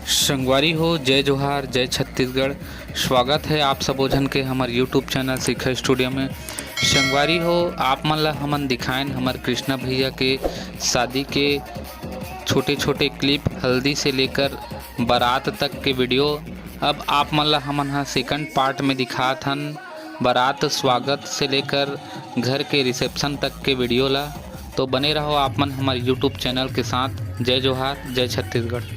संगवारी हो, जय जोहार, जय छत्तीसगढ़। स्वागत है आप सबोझन के हमार यूट्यूब चैनल शिखा स्टूडियो में। संगवारी हो, आप मन ला हमन दिखाएन हमार कृष्णा भैया के शादी के छोटे छोटे क्लिप, हल्दी से लेकर बारात तक के वीडियो। अब आप मन ला हमन हा सेकंड पार्ट में दिखात हन बारात स्वागत से लेकर घर के रिसेप्शन तक के वीडियो ला। तो बने रहो आप मन हमारे यूट्यूब चैनल के साथ। जय जोहार, जय छत्तीसगढ़।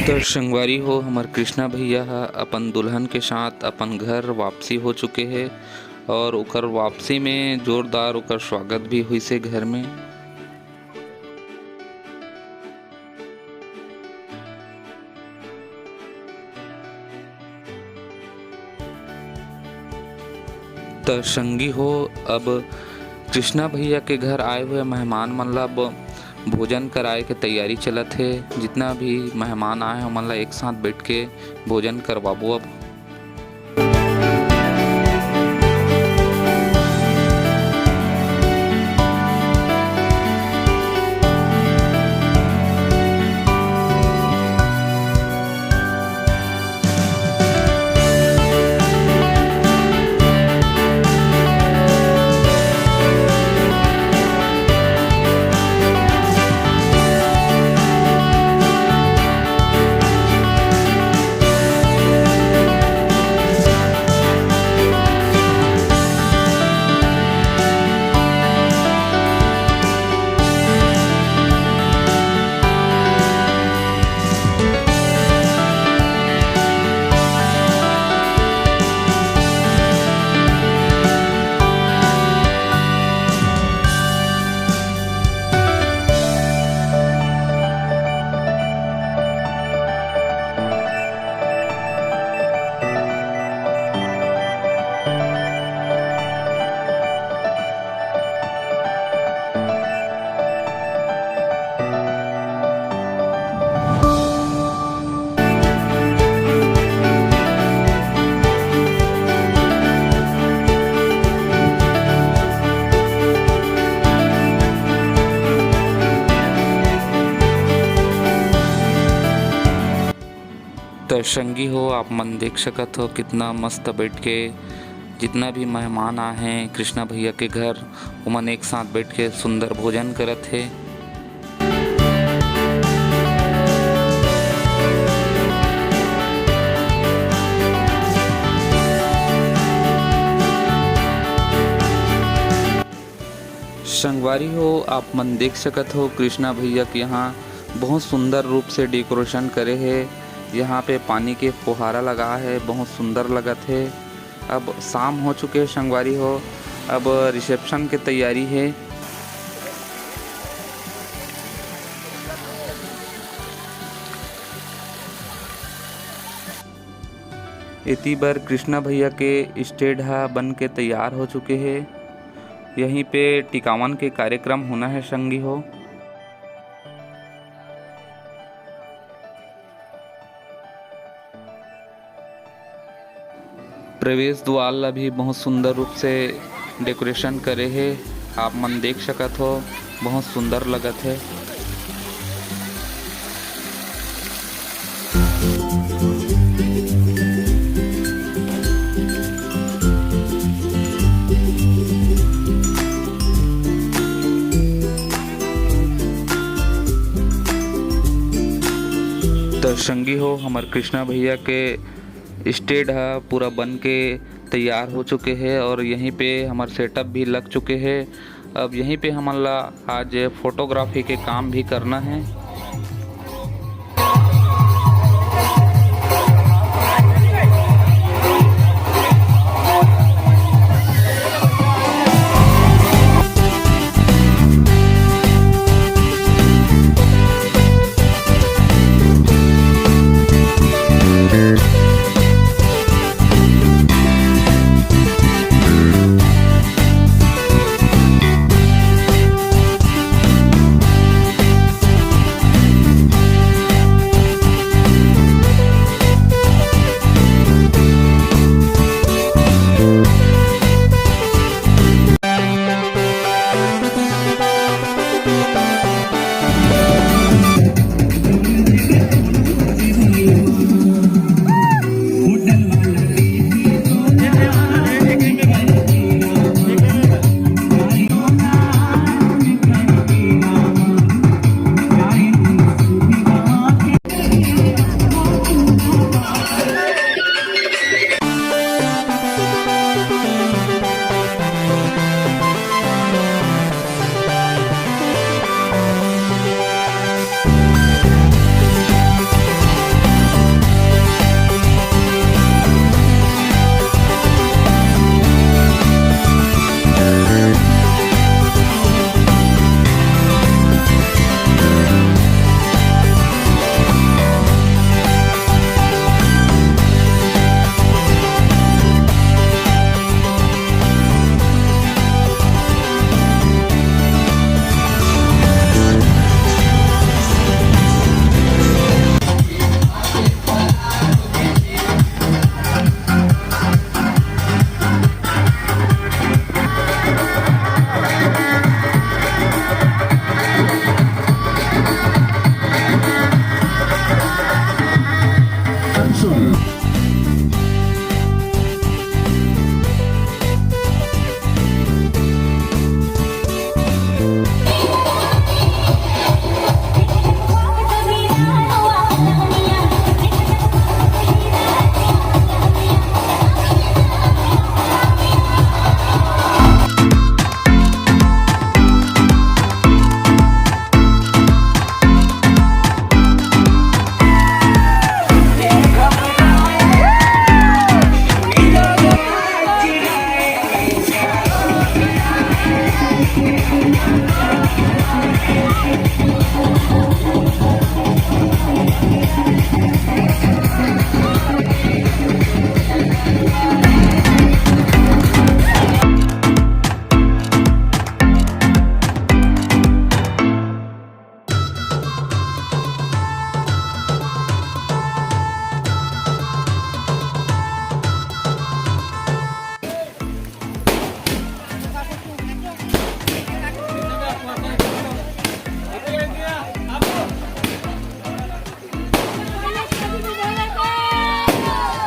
तो संगवारी हो, हमार कृष्णा भैया अपन दुल्हन के साथ अपन घर वापसी हो चुके हैं और उकर वापसी में जोरदार उकर स्वागत भी हुई से घर में। तो संगी हो, अब कृष्णा भैया के घर आए हुए मेहमान मन ला भोजन कराए के तैयारी चलत है। जितना भी मेहमान आए हैं मन ला एक साथ बैठ के भोजन करवाबो। अब तो संगी हो आप मन देख सकत हो कितना मस्त बैठ के जितना भी मेहमान आए हैं कृष्णा भैया के घर उमन एक साथ बैठ के सुंदर भोजन करत है। संगवारी हो आप मन देख सकत हो कृष्णा भैया के यहाँ बहुत सुंदर रूप से डेकोरेशन करे है। यहाँ पे पानी के फुहारा लगा है, बहुत सुंदर लगत है। अब शाम हो चुके हैं संगवारी हो, अब रिसेप्शन की तैयारी है। इतनी बार कृष्णा भैया के स्टेज बन के तैयार हो चुके हैं। यहीं पे टिकावन के कार्यक्रम होना है संगी हो। प्रवेश द्वार भी बहुत सुंदर रूप से डेकोरेशन करे है, आप मन देख सकत हो, बहुत सुंदर लगत है। तो संगी हो हमारे कृष्णा भैया के स्टेज पूरा बन के तैयार हो चुके हैं और यहीं पे हमारे सेटअप भी लग चुके हैं। अब यहीं पे हमारा आज फोटोग्राफी के काम भी करना है।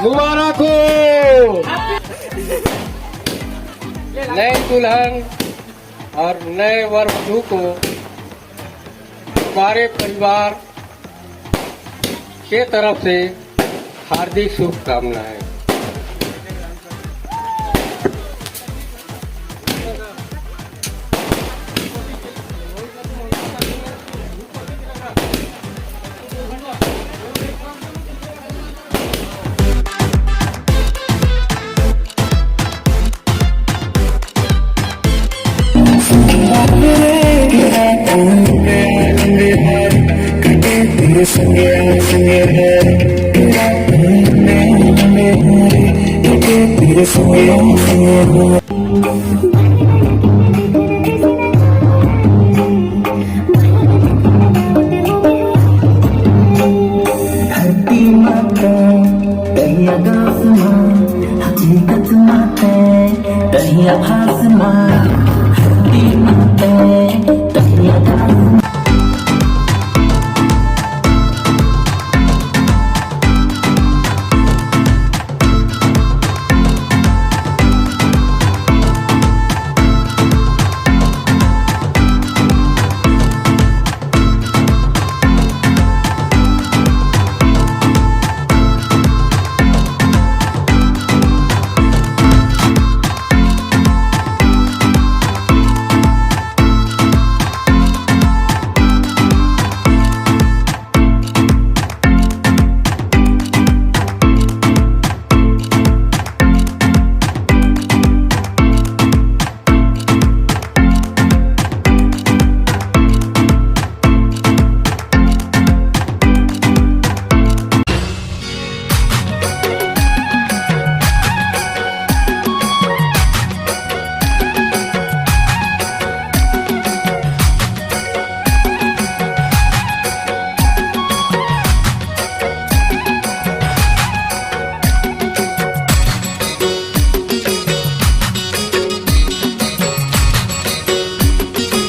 मुबारक हो। नए दुल्हन और नए वर वधू को हमारे परिवार के तरफ से हार्दिक शुभकामनाएं। धरती माते कहीं आकाश मां हकीकत माते कहीं आभास मां धरती माते